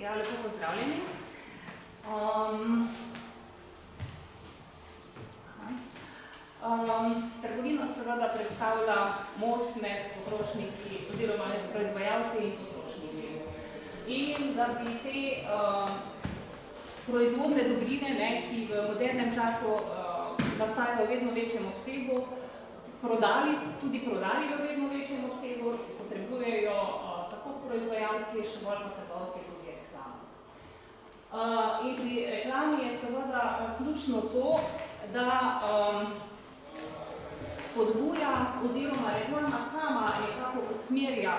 Ja, lepo pozdravljeni. Trgovina seveda predstavlja most med potrošniki oziroma med proizvajalci in potrošniki. In da bi te proizvodne dobrine, ki v modernem času nastajajo v vedno večjem obsegu, tudi prodali v vedno večjem obsegu, potrebujejo tako proizvajalci, še bolj pa trgovci tudi reklamo. In pri reklami je seveda ključno to, da spodbuja oziroma reklama sama nekako usmerja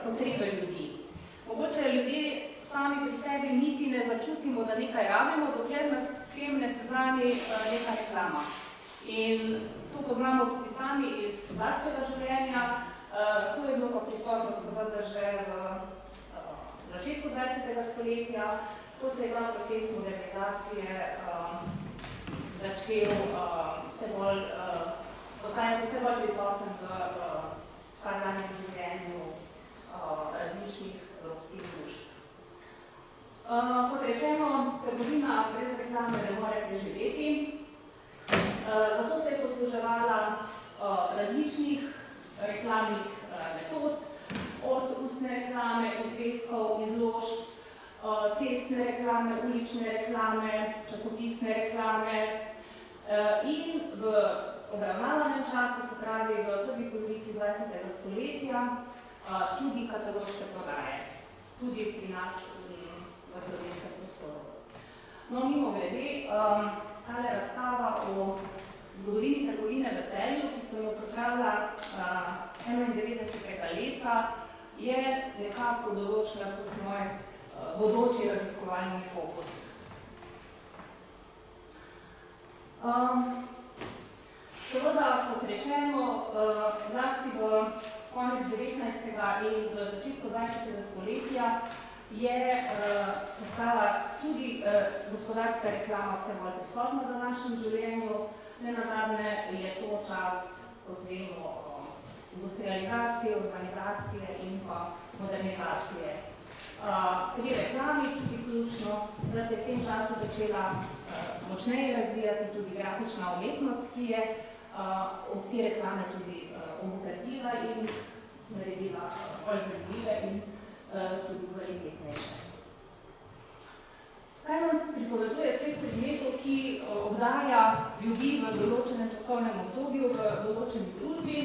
potrebe ljudi. Mogoče ljudje sami pri sebi niti ne začutimo, da nekaj rabimo, dokler nas s tem ne seznani neka reklama. In to poznamo tudi sami iz vlastnega življenja. To je bilo pa prisotno seveda že v začetku 20. stoletja, ko se je ta proces modernizacije začel postajati vse bolj prisoten v vsakdanjem življenju različnih evropskih družb. Kot rečeno, trgovina brez reklame ne more preživeti. Zato se je posluževala različnih reklamnih metod, od ustne reklame, izveskov, izložb, cestne reklame, ulične reklame, časopisne reklame in v obravnavanem času, se pravi v prvi polovici 20. stoletja, tudi kataloške prodaje, tudi pri nas v slovenskem prostoru. No, mimogrede, tale razstava o zgodovini trgovine v Celju, ki sem jo pripravila 91. leta, je nekako določila tudi moj bodoči raziskovalni fokus. Seveda, kot rečeno, zlasti v konec 19. in v začetku 20. stoletja je postala tudi gospodarska reklama vse bolj prisotna v našem življenju. Nenazadnje je to čas, kot vemo, industrializacije, urbanizacije in pa modernizacije. Pri reklami tudi ključno, da se je v tem času začela močneje razvijati tudi grafična umetnost, ki je te reklame tudi obogatila in naredila bolj zanimive in tudi kvalitetnejše. Kaj nam pripoveduje svet predmetov, ki obdaja ljudi v določenem časovnem obdobju, v določeni družbi?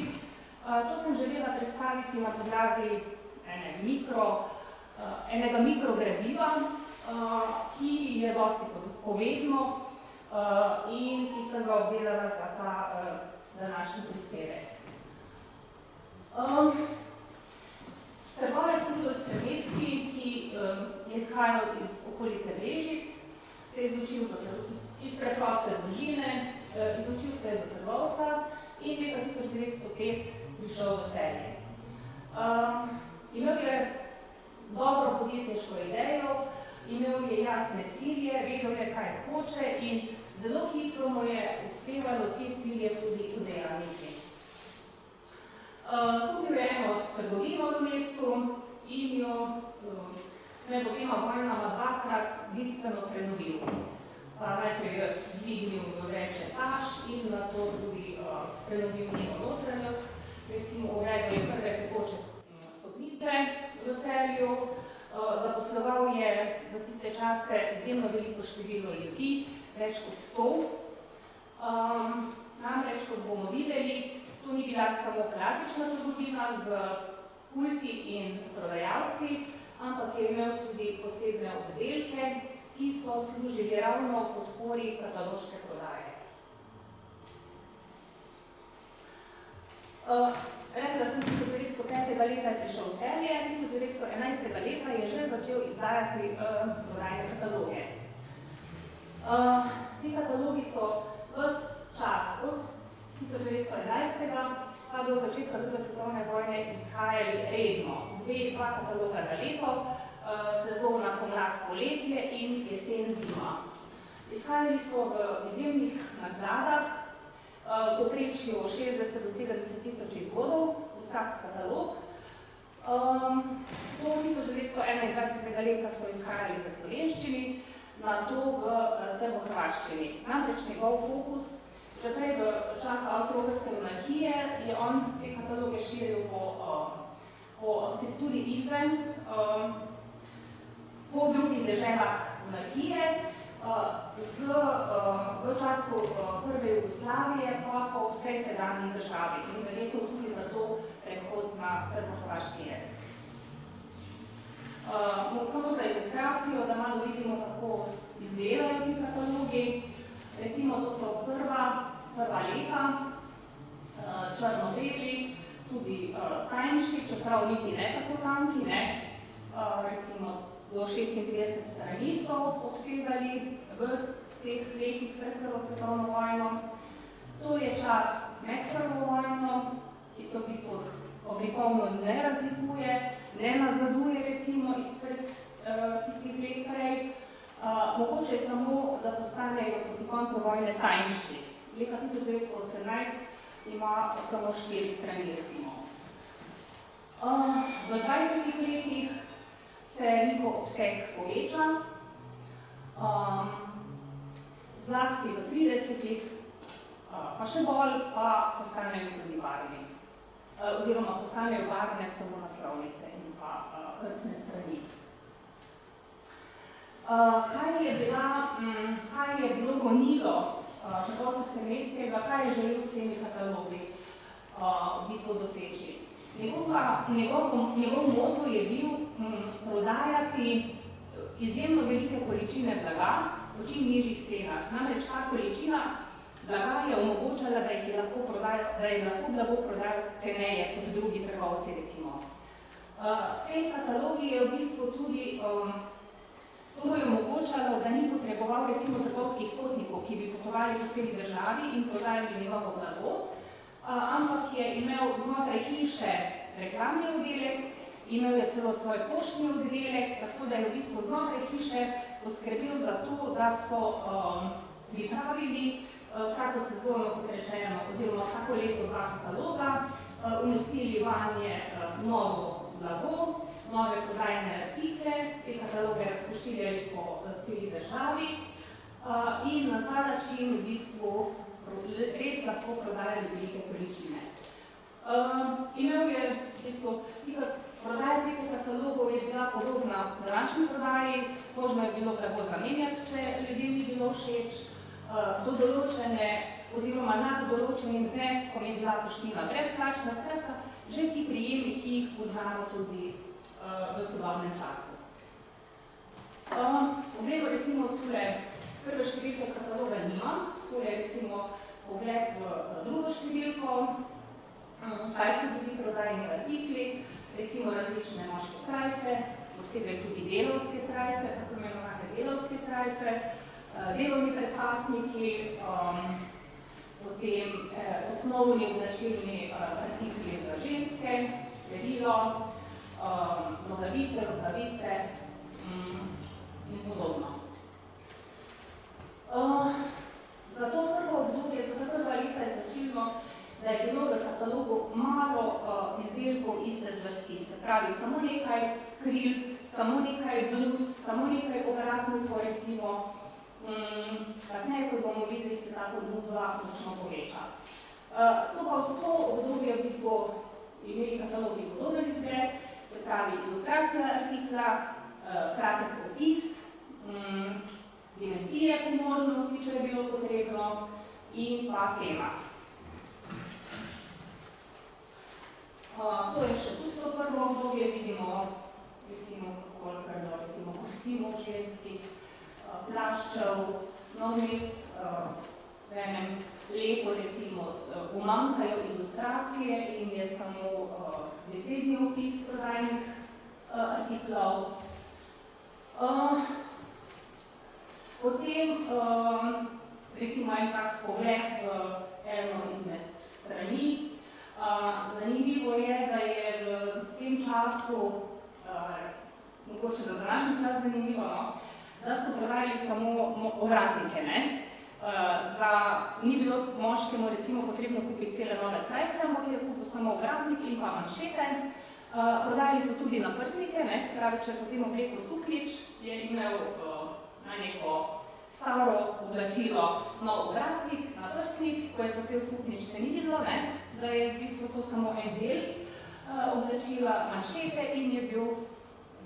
To sem želela predstaviti na podlagi enega mikrogradiva, ki je dosti povedno in ki sem ga obdelala za ta današnji prispevek. Trgovec Rudolf Strmecki, ki je izhajal iz okolice Brežic, se je izučil iz preproste družine, izučil se je za trgovca in leta 1905 prišel v Celje. Imel je dobro podjetniško idejo, imel je jasne cilje, vedel je, kaj hoče in zelo hitro mu je uspevalo te cilje tudi udejaniti. Kupil je eno trgovino v mestu in jo med obema vojnama dvakrat bistveno prenovil. Najprej je dvignil v več etaž in nato tudi prenovil njeno notranjost. Recimo uredil je prve tekoče stopnice v Celju, zaposloval je za tiste čase izjemno veliko število ljudi, več kot 100. Namreč, kot bomo videli, to ni bila samo klasična trgovina z pulti in prodajalci, ampak je imel tudi posebne oddelke, ki so služili ravno podpori kataloške prodaje. Rekla sem, 1905. leta je prišel v Celje, 1911. leta je že začel izdajati prodajne kataloge. Ti katalogi so ves čas od 1911. pa do začetka druge svetovne vojne izhajali redno. 2-2 kataloga na leto, sezona pomlad, poletje in jesen, zima. Izhajali so v izjemnih nakladah, v povprečju 60 do 70 tisoč izvodov, vsak katalog. Do 1921. leta so izhajali v slovenščini, nato v srbo-hrvaščini. Namreč njegov fokus, že prej v času Avstro-Ogrske monarhije, je on te kataloge širil tudi izven, po drugih deželah monarhije, v času prve Jugoslavije pa po vsej tedanji državi in verjetno tudi zato prehod na srbo-hrvaški jezik. Samo za ilustracijo, da malo vidimo, kako izgledajo ti katalogi. Recimo, to so prva leta, črno-beli, tudi tanjši, čeprav niti ne tako tanki, recimo do 36 strani so obsegali v teh letih pred Prvo svetovno vojno. To je čas med Prvo vojno, ki se v bistvu oblikovno ne razlikuje, ne nazaduje recimo izpred tistih let prej. Mogoče je samo, da postanejo proti koncu vojne tanjši. Leta 1918 ima samo 4 strani recimo. V 20 letih se njihov obseg poveča, zlasti v 30-ih, pa še bolj pa postanejo tudi varni. Oziroma postanejo varne samo naslovnice in pa hrbtne strani. Kaj je bilo gonilo trgovca Stremleckega, kaj je želel s temi katalogi v bistvu doseči? Njegov moto je bil prodajati izjemno velike količine blaga v čim nižjih cenah. Namreč ta količina blaga je omogočala, da je lahko blago prodajal ceneje kot drugi trgovci, recimo. Vse katalogi je v bistvu tudi to mu je omogočalo, da ni potreboval recimo trgovskih potnikov, ki bi potovali po celi državi in prodajali njegovo blago, ampak je imel znotraj hiše reklamni oddelek, imel je celo svoj poštni oddelek, tako da je v bistvu znotraj hiše poskrbel za to, da so pripravili vsako sezono, kot rečeno, oziroma vsako leto 2 kataloga, umestili vanje novo blago, nove prodajne artikle, te kataloge razpošiljali po celi državi in na ta način v bistvu res lahko prodajali velike količine. Imel je v bistvu, prodaja preko katalogov je bila podobna današnji prodaji, možno je bilo blago zamenjati, če ljudem ni bilo všeč, do določene oziroma nad določenim zneskom je bila poština brezplačna, skratka, že ti prijemi, ki jih poznamo tudi v sodobnem času. Poglejmo recimo tule prve številke kataloga nimam, tule recimo pogled v drugo številko, kaj so bili prodajni artikli, recimo različne moške srajce, posebej tudi delovske srajce, tako imenovane delovske srajce, delovni predpasniki, potem osnovni oblačilni artikli za ženske, perilo, nogavice, rokavice in podobno. Za to prvo obdobje, za to prva leta je značilno, da je bilo v katalogu malo izdelkov iste zvrsti, se pravi samo nekaj kril, samo nekaj bluz, samo nekaj ovratnikov recimo. Kasneje, ko bomo videli, se ta ponudba močno poveča. So pa vso obdobje v bistvu imeli katalogi podoben izgled, se pravi ilustracija artikla, kratek opis, dimenzije po možnosti, če je bilo potrebno, in pa cena. To je še tudi to prvo obdobje, vidimo recimo kostimov ženskih, plaščev, no vmes v enem letu recimo umanjkajo ilustracije in je samo besedni opis prodajnih artiklov. Potem recimo en tak pogled v eno izmed strani. Zanimivo je, da je v tem času, mogoče za današnji čas zanimivo, da so prodajali samo ovratnike. Ni bilo moškemu recimo potrebno kupiti cele nove srajce, ampak je kupil samo ovratnik in pa manšete. Prodajali so tudi naprsnike, se pravi, če je potem oblekel suknjič, je imel na neko staro oblačilo nov obratnik, naprsnik, ko je zapel suknjič, se ni videlo, da je v bistvu to samo en del oblačila, manšete in je bil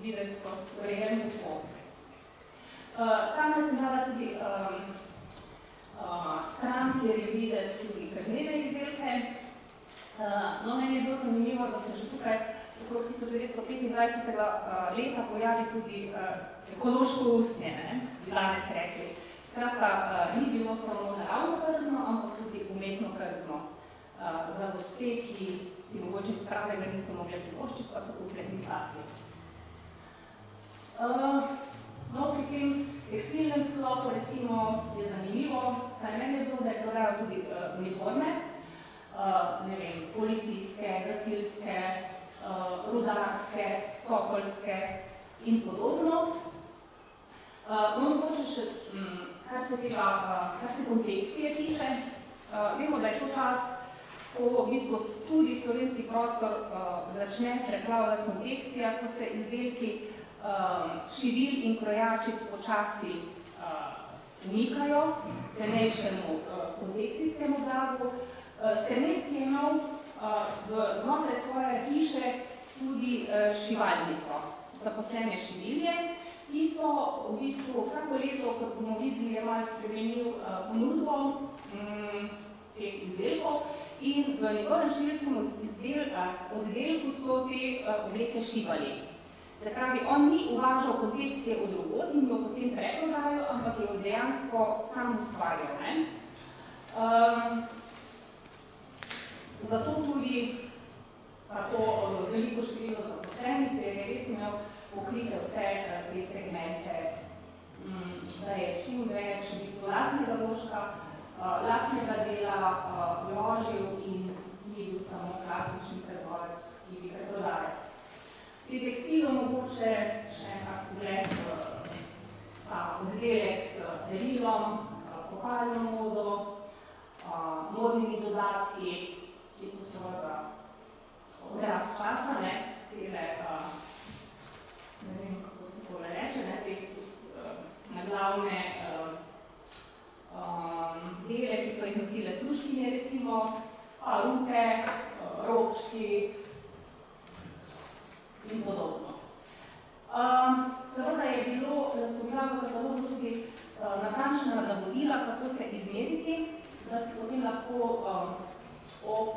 videti kot urejen gospod. Tam sem dala tudi stran, kjer je videti tudi kaznene izdelke. No, meni je bilo zanimivo, da se že tukaj okrog 1925. leta pojavi tudi ekološko usnje, bi danes rekli. Skratka, ni bilo samo naravno krzno, ampak tudi umetno krzno za gospe, ki si mogoče pravega niso mogli privoščiti, pa so kupile imitacije. No, pri tem tekstilnem sklopu, recimo, je zanimivo, saj meni je bilo, da je prodajal tudi uniforme, ne vem, policijske, gasilske, rudarske, sokolske in podobno. No, mogoče še, kar se konfekcije tiče, vemo, da je to čas, ko v bistvu tudi slovenski prostor začne preplavljati konfekcija, ko se izdelki šivil in krojačic počasi umikajo cenejšemu konfekcijskemu blagu. Stremecki je imel znotraj svoje hiše tudi šivalnico, zaposlene šivilje, ki so v bistvu vsako leto, kot bomo videli, je malo spremenil ponudbo teh izdelkov in v njegovem šivilskem oddelku so te obleke šivali. Se pravi, on ni uvažal konfekcije od drugod in jo potem preprodajal, ampak jo dejansko sam ustvarjal. Zato tudi tako veliko število zaposlenih, ker je res imel pokrite vse te segmente, da je čim več v bistvu lastnega vložka, lastnega dela vložil in ni bil samo klasični trgovec, ki bi preprodajal. Pri tekstilu mogoče še enak pogled oddelek s perilom, pokalno modo, modnimi dodatki, ki so seveda odraz časa, tele, ne vem, kako se tole reče, naglavne dele, ki so jih nosile služkinje, recimo, ruke, robčki in podobno. Seveda je bilo, da so bila v katalogu tudi natančna navodila, kako se izmeriti, da se potem lahko ob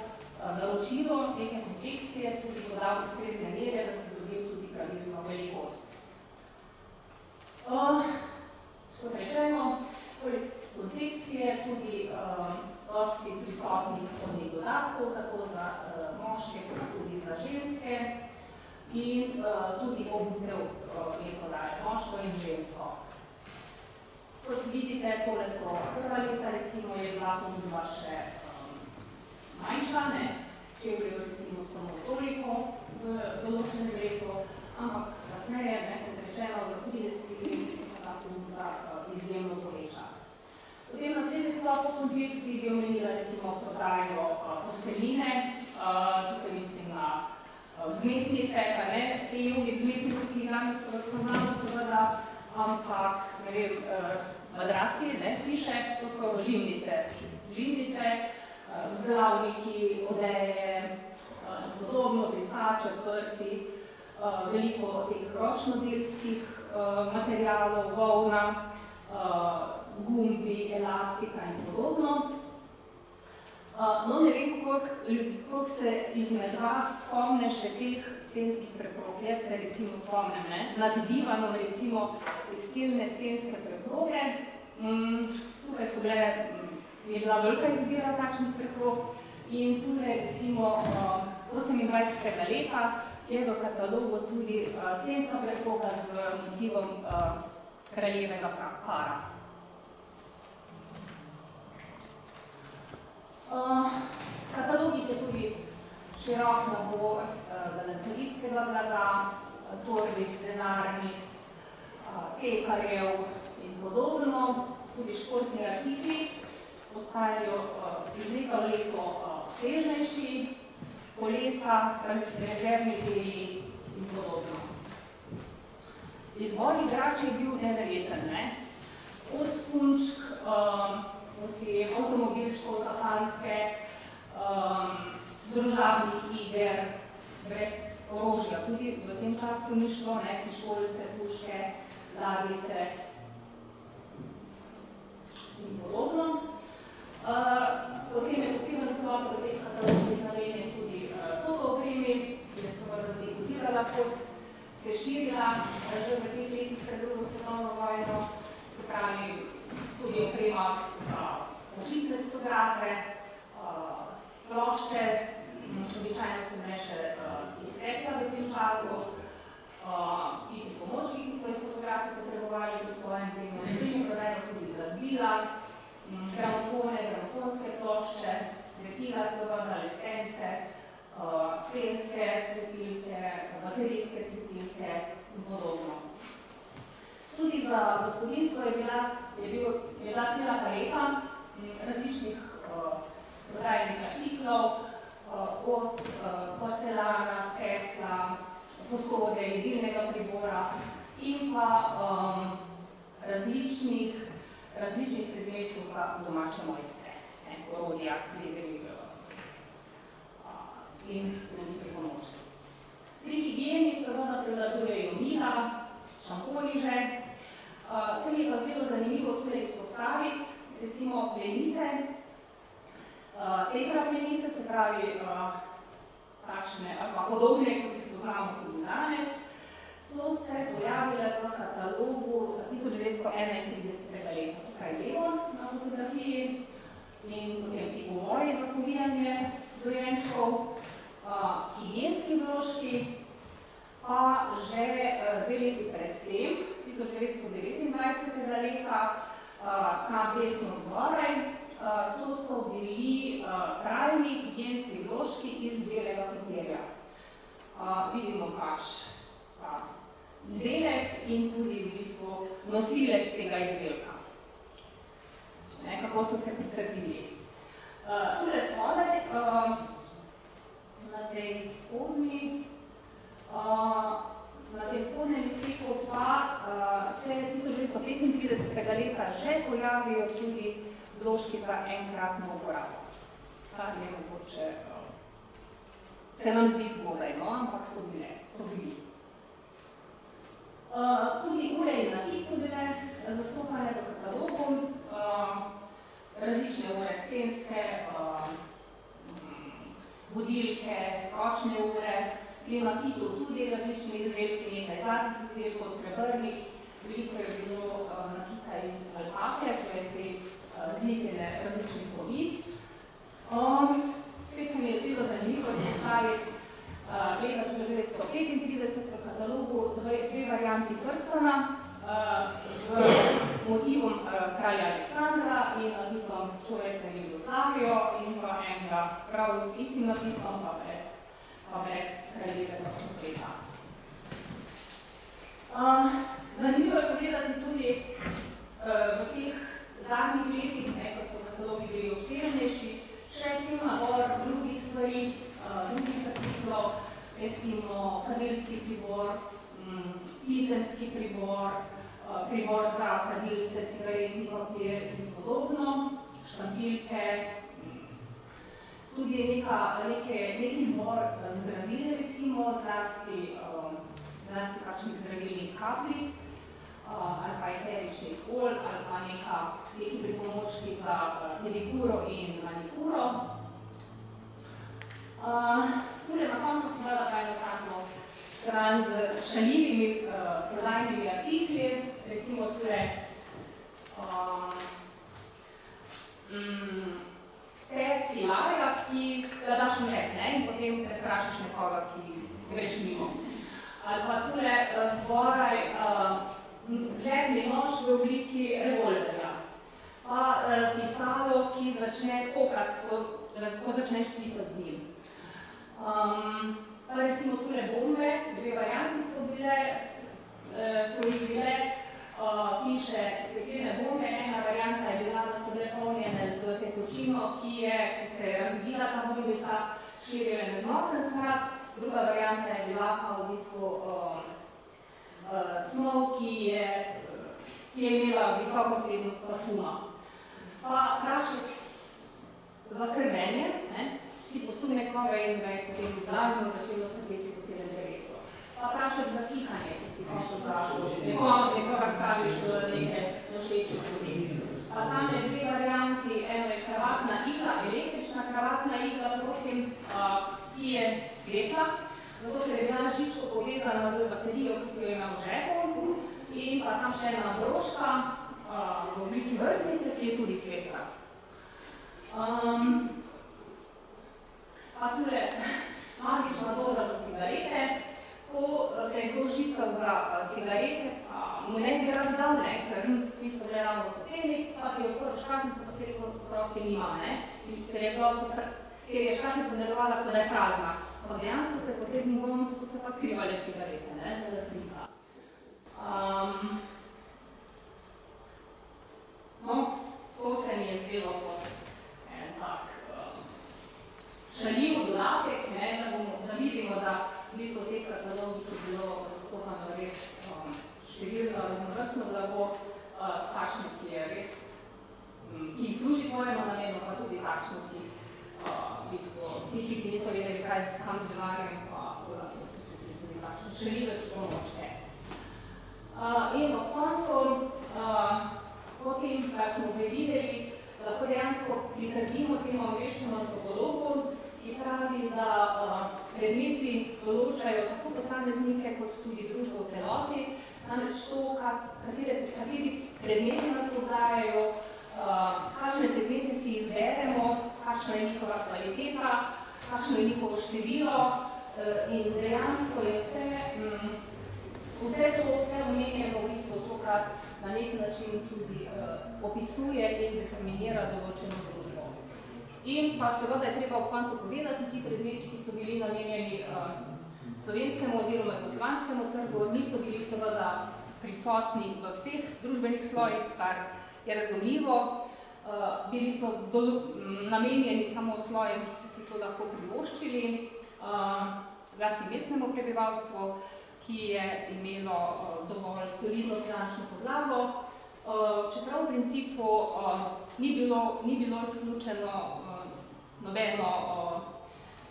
naročilu neke konfekcije tudi podal ustrezne mere, da se dobil tudi pravilno velikost. Kot rečeno, poleg konfekcije tudi dosti prisotnih podnih dodatkov, tako za moške, kot tudi za ženske in tudi obutev je podajal moško in žensko. Kot vidite, tole so prva leta, recimo je bila ponudba še manjša, čevljev recimo samo toliko v določenem letu, ampak kasneje, kot rečeno, v 30 letih se pa ta ponudba izjemno poveča. Potem naslednji sklop po konfekciji bi omenila recimo prodajo posteljine, tukaj mislim na vzmetnice, pa ne te jogi vzmetnice, ki jih danes poznamo seveda, ampak, ne vem, madraci, piše, to so žimnice. Žimnice, vzglavniki, odeje, podobno, brisače, prti, veliko teh ročnodelskih materialov, volna, gumbi, elastika in podobno. No, ne vem, koliko se izmed vas spomne še teh stenskih preprog. Jaz se recimo spomnem, nad divanom recimo tekstilne stenske preproge. Tukaj je bila velika izbira takšnih preprog in tukaj recimo 28. leta je v katalogu tudi stenska preproga z motivom kraljevega para. V katalogih je tudi širok nabor galanterijskega blaga, torbic, denarnic, cekarjev in podobno. Tudi športni artikli postajajo iz leta v leto obsežnejši. kolesa, rezervni deli in podobno. Izbor igrač je bil neverjeten, ne? Od punčk, avtomobilčkov za tanke, družabnih iger, brez orožja. Tudi v tem času ni šlo, ne? Pištolice, puške, ladjice in podobno. Potem je poseben sklop v teh katalogih namenjen tudi fotoopremi, ki je seveda se kodirala kot se širila že v teh letih pred drugo svetovno vojno, se pravi tudi oprema za poklicne fotografe, plošče, običajno so bile še iz stekla v tem času, in pomočki, ki so jih fotografi potrebovali pri svojem delu. Potem je prodajno tudi glasbila, gramofone, gramofonske plošče, svetila seveda, lesence, stenske svetilke, baterijske svetilke in podobno. Tudi za gospodinstvo je bila cela paleta različnih prodajnih artiklov, od porcelana, stekla, posode, jedilnega pribora in pa različnih predmetov za domače mojstre, orodja, svedri in drugi pripomočki. Pri higieni seveda prevladujejo mila, šamponi že. Se mi je pa zdelo zanimivo tukaj izpostaviti, recimo plenice. Tetraplenice, se pravi takšne ali pa podobne, kot jih poznamo tudi danes, so se pojavile v katalogu 1931. leta. Tukaj levo na fotografiji in potem ti uvoji za povijanje dojenčkov, higienski vložki, pa že 2 leti pred tem, 1929. leta, na desno zgoraj, to so bili pravilni higienski vložki iz belega krompirja. Vidimo pač izdelek in tudi v bistvu nosilec tega izdelka. Kako so se pritrdili. Tule spodaj, na tej spodnjem izseku pa se 1935. leta že pojavijo tudi vložki za enkratno uporabo. Kar je mogoče, se nam zdi zgodaj, no, ampak so bili. Tudi ure in nakit so bile zastopane v katalogu, različne ure, stenske, budilke, ročne ure, pri nakitu tudi različni izdelki, nekaj zlatih izdelkov, srebrnih, veliko je bilo nakita iz alpake, to je te zlikene različnih povit. Spet se mi je zdelo zanimivo izpostaviti leta 1935 v katalogu dve varianti prstana z motivom kralja Aleksandra in napisom Človek na Jugoslavijo in pa enega prav z istim napisom, pa brez kraljevega portreta. Zanimivo je pogledati tudi v teh zadnjih letih, ko so katalogi bili obsežnejši, še cel nabor drugih stvari, drugih artiklov, recimo kadilski pribor, pisemski pribor, pribor za kadilce, cigaretni papir in podobno, štampilke, tudi neki zbor zdravil, recimo, zlasti kakšnih zdravilnih kapljic, ali pa eteričnih olj, ali pa neki pripomočki za pedikuro in manikuro. Tule na koncu sem dala kaj nekako stran z šaljivimi prodajnimi artikli, recimo tule test Hilarija, ki ga daš v žep, in potem prestrašiš nekoga, ki greš mimo. Ali pa tule zgoraj žepni nož v obliki revolverja, pa pisalo, ki začne pokati, ko začneš pisati z njim. Pa recimo tule bombe, dve varianti so jih bile, piše steklene bombe, ena varianta je bila, da so bile polnjene z tekočino, ki se je razvila ta bombica, širil neznosen smrad, druga varianta je bila pa v bistvu snov, ki je imela visoko vsebnost parfuma. Pa prašek za srbenje, si posumne koga in ga je potem blazno začelo srbeti po celem drevesu. Pa prašek za pihanje, ki si hočel prašil, nekoga spraviš v neke nošeče stvari. Pa tam je dve varianti, eno je kravatna igla, električna kravatna igla, prosim, ki je svetla, zato ker je bila žičko povezana z baterijo, ki si jo ima v žepu, in pa tam še ena broška v obliki vrtnice, ki je tudi svetla. Pa tule magična doza za cigarete, ko te je kdo žical za cigarete, mu ne bi rad dal, ker niso bile ravno poceni, pa si jo odprl škatnico, pa si rekel, prosti nimam, ker je škatnica delovala, kot da je prazna. Ampak dejansko se potem so se pa skrivali cigarete, za lastnika. No, to se mi je zdelo kot en tak šaljiv dodatek, da vidimo, da v bistvu v teh katalogih je bilo zastopano res številno raznovrstno blago, takšno, ki je res, ki služi svojemu namenu, pa tudi takšno, ki v bistvu tisti, ki niso vedeli, kam z denarjem, pa so lahko se tudi takšne šaljive pomočke. In ob koncu, potem, kar smo zdaj videli, lahko dejansko pritrdimo temu angleškemu antropologu, ki pravi, da predmeti določajo tako posameznike kot tudi družbo v celoti, namreč to, kateri predmeti nas dogajajo, kakšne predmete si izberemo, kakšna je njihova kvaliteta, kakšno je njihovo število in dejansko je vse omenjeno v bistvu to, kar na nek način tudi opisuje in determinira določeno družbo. In pa seveda je treba v koncu povedati, ti predmeti, ki so bili namenjeni slovenskemu oziroma jugoslovanskemu trgu, niso bili seveda prisotni v vseh družbenih slojih, kar je razumljivo. Bili so namenjeni samo slojem, ki so si to lahko privoščili, zlasti mestnemu prebivalstvu, ki je imelo dovolj solidno finančno podlago, čeprav v principu ni bilo izključeno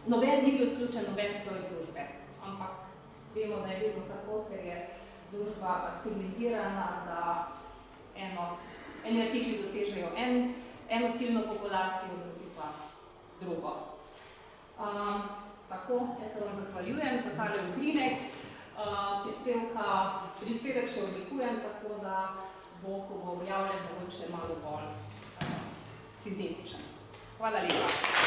ni bil izključen noben sloj družbe, ampak vemo, da je vedno tako, ker je družba segmentirana, da eni artikli dosežejo eno ciljno populacijo, drugi pa drugo. Tako, jaz se vam zahvaljujem za tale utrinek. Prispevek še oblikujem, tako da bo, ko bo objavljen, mogoče malo bolj sintetičen. Hvala lepa.